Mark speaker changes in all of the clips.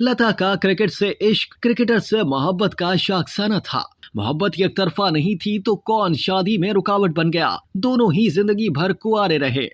Speaker 1: लता का क्रिकेट से इश्क, क्रिकेटर से मोहब्बत का शाखसाना था। मोहब्बत एक तरफा नहीं थी तो कौन शादी में रुकावट बन गया। दोनों ही जिंदगी भर कुंवारे रहे।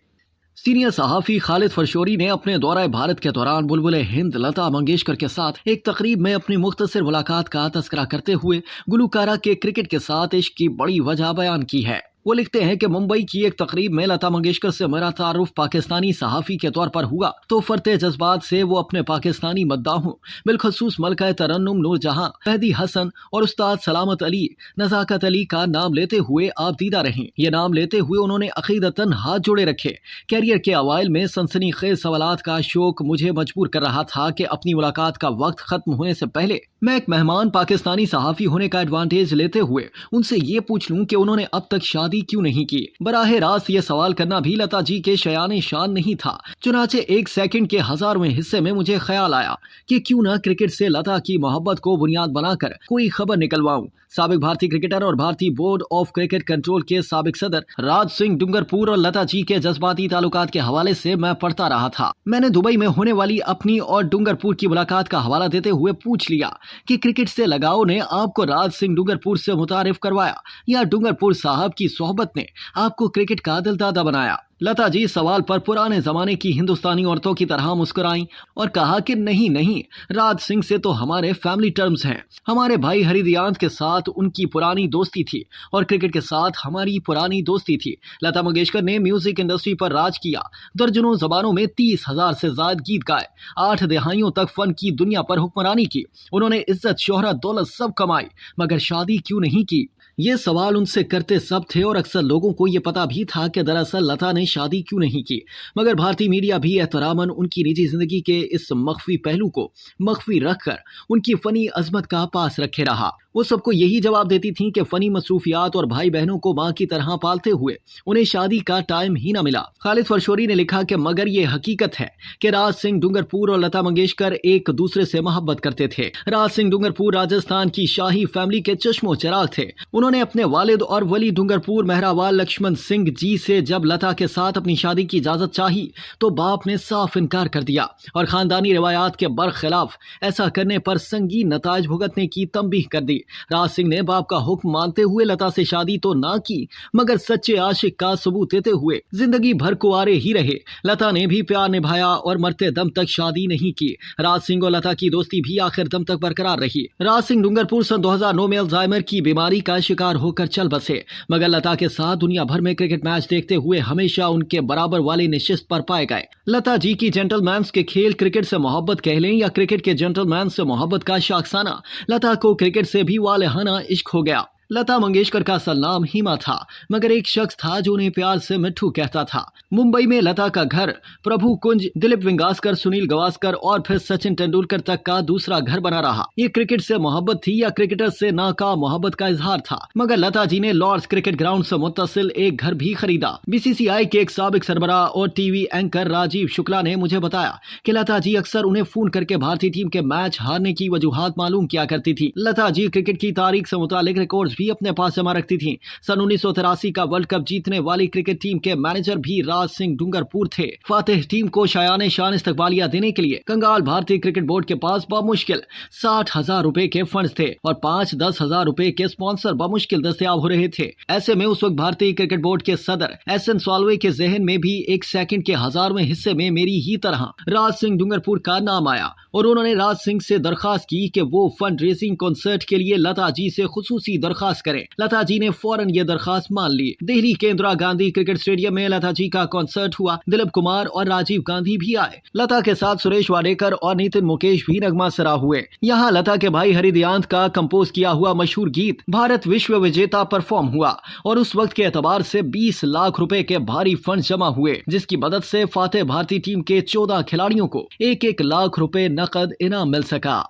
Speaker 1: सीनियर सहाफी खालिद फरशोरी ने अपने दौरे भारत के दौरान बुलबुले हिंद लता मंगेशकर के साथ एक तकरीब में अपनी मुख्तसर मुलाकात का तस्करा करते हुए गुलकारा के क्रिकेट के साथ इश्क की बड़ी वजह बयान की है। वो लिखते हैं कि मुंबई की एक तकरीब में लता मंगेशकर से मेरा तारुफ पाकिस्तानी सहाफी के तौर पर हुआ तो फरते जज्बात से वो अपने पाकिस्तानी मद्दाहों बिलखसूस मलका तरन्नुम नूरजहां, मेहदी हसन और उस्ताद सलामत अली, नजाकत अली का नाम लेते हुए आप दीदा रहे। ये नाम लेते हुए उन्होंने अकीदतन हाथ जोड़े रखे। कैरियर के अवाइल में सनसनीखेज सवालात का शौक मुझे मजबूर कर रहा था कि अपनी मुलाकात का वक्त खत्म होने से पहले मैं एक मेहमान पाकिस्तानी सहाफी होने का एडवांटेज लेते हुए उनसे ये पूछ लूं कि उन्होंने अब तक शादी क्यों नहीं की। बराह रास्त ये सवाल करना भी लता जी के शयाने शान नहीं था। चुनाचे एक सेकंड के 1000वें हिस्से में मुझे ख्याल आया कि क्यों ना क्रिकेट से लता की मोहब्बत को बुनियाद बनाकर कोई खबर निकलवाऊं। साबिक भारतीय क्रिकेटर और भारतीय बोर्ड ऑफ क्रिकेट कंट्रोल के साबिक सदर राज सिंह डूंगरपुर और लता जी के जज्बाती ताल्लुकात के हवाले से मैं पढ़ता रहा था। मैंने दुबई में होने वाली अपनी और डूंगरपुर की मुलाकात का हवाला देते हुए पूछ लिया कि क्रिकेट से लगाव ने आपको राज सिंह डूंगरपुर से मुतारिफ करवाया या डूंगरपुर साहब की सोहबत ने आपको क्रिकेट का दिलदादा बनाया। लता जी सवाल पर पुराने जमाने की हिंदुस्तानी औरतों की तरह मुस्कुराईं और कहा कि नहीं नहीं, राज सिंह से तो हमारे फैमिली टर्म्स हैं। हमारे भाई हरिदियांत के साथ उनकी पुरानी दोस्ती थी और क्रिकेट के साथ हमारी पुरानी दोस्ती थी। लता मंगेशकर ने म्यूजिक इंडस्ट्री पर राज किया। दर्जनों जबानों में 30,000 से ज्यादा गीत गाए। 8 दहाइयों तक फन की दुनिया पर हुक्मरानी की। उन्होंने इज्जत, शोहरत, दौलत सब कमाई, मगर शादी क्यों नहीं की। ये सवाल उनसे करते सब थे और अक्सर लोगों को ये पता भी था कि दरअसल लता ने शादी क्यों नहीं की, मगर भारतीय मीडिया भी एहतरामन उनकी निजी जिंदगी के इस मख्फी पहलू को मख्फी रखकर उनकी फनी अजमत का पास रखे रहा। वो सबको यही जवाब देती थीं कि फनी मसरूफियात और भाई बहनों को मां की तरह पालते हुए उन्हें शादी का टाइम ही ना मिला। खालिद फरशोरी ने लिखा कि मगर ये हकीकत है कि राज सिंह डूंगरपुर और लता मंगेशकर एक दूसरे से मोहब्बत करते थे। राज सिंह डूंगरपुर राजस्थान की शाही फैमिली के चश्मो चिराग थे। उन्होंने अपने वालिद और वली डूंगरपुर मेहरावाल लक्ष्मण सिंह जी से जब लता के साथ अपनी शादी की इजाजत चाही तो बाप ने साफ इनकार कर दिया और खानदानी रिवायात के बरखिलाफ ऐसा करने पर संगीन नताज भुगतने की तंबीह कर दी। राज सिंह ने बाप का हुक्म मानते हुए लता से शादी तो ना की, मगर सच्चे आशिक का सबूत देते हुए जिंदगी भर कुंवारे ही रहे। लता ने भी प्यार निभाया और मरते दम तक शादी नहीं की। राज सिंह और लता की दोस्ती भी आखिर दम तक बरकरार रही। राज सिंह डूंगरपुर सन 2009 में अल्जाइमर की बीमारी का शिकार होकर चल बसे, मगर लता के साथ दुनिया भर में क्रिकेट मैच देखते हुए हमेशा उनके बराबर वाले निशिस्त पर पाए गए। लता जी की जेंटलमैन्स के खेल क्रिकेट से मोहब्बत कह लें या क्रिकेट के जेंटलमैन से मोहब्बत का शाखसाना, लता को क्रिकेट से भी वालेहाना इश्क हो गया। लता मंगेशकर का असल नाम हिमा था, मगर एक शख्स था जो उन्हें प्यार से मिट्ठू कहता था। मुंबई में लता का घर प्रभु कुंज, दिलीप विंगासकर, सुनील गावस्कर और फिर सचिन तेंदुलकर तक का दूसरा घर बना रहा। ये क्रिकेट से मोहब्बत थी या क्रिकेटर से नाकाम मोहब्बत का इजहार था। मगर लता जी ने लॉर्ड्स क्रिकेट ग्राउंड से मुत्तसिल एक घर भी खरीदा। बीसीसीआई के एक साबिक सरबराह और टीवी एंकर राजीव शुक्ला ने मुझे बताया कि लता जी अक्सर उन्हें फोन करके भारतीय टीम के मैच हारने की वजूहात मालूम किया करती थी। लता जी क्रिकेट की तारीख से मुतालिक रिकॉर्ड भी अपने पास जमा रखती थी। सन 1983 का वर्ल्ड कप जीतने वाली क्रिकेट टीम के मैनेजर भी राज सिंह डूंगरपुर थे। फातिह टीम को शायाने शान इस्तकबालिया देने के लिए कंगाल भारतीय क्रिकेट बोर्ड के पास बमुश्किल 60,000 रुपए के फंड थे और 5-10 हजार रुपए के स्पॉन्सर बमुश्किल दस्तयाब हो रहे थे। ऐसे में उस वक्त भारतीय क्रिकेट बोर्ड के सदर SN सॉल्वे के जहन में भी एक सेकंड के 1000वें हिस्से में मेरी ही तरह राज सिंह डूंगरपुर का नाम आया और उन्होंने राज सिंह से दरखास्त की कि वो फंड रेजिंग कॉन्सर्ट के लिए लता जी से खुसूसी दरखास्त करें। लता जी ने फौरन ये दरखास्त मान ली। दिल्ली के इंदिरा गांधी क्रिकेट स्टेडियम में लता जी का कॉन्सर्ट हुआ। दिलीप कुमार और राजीव गांधी भी आए। लता के साथ सुरेश वाडेकर और नितिन मुकेश भी नगमा सरा हुए। यहाँ लता के भाई हरिदियांत का कंपोज किया हुआ मशहूर गीत भारत विश्व विजेता परफॉर्म हुआ और उस वक्त के एतबार से 20 लाख रुपए के भारी फंड जमा हुए, जिसकी मदद से फातेह भारतीय टीम के 14 खिलाड़ियों को 1-1 लाख रुपए नकद इनाम मिल सका।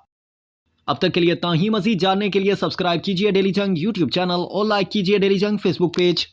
Speaker 1: अब तक के लिए इतना ही। मजीद जानने के लिए सब्सक्राइब कीजिए डेली जंग यूट्यूब चैनल और लाइक कीजिए डेली जंग फेसबुक पेज।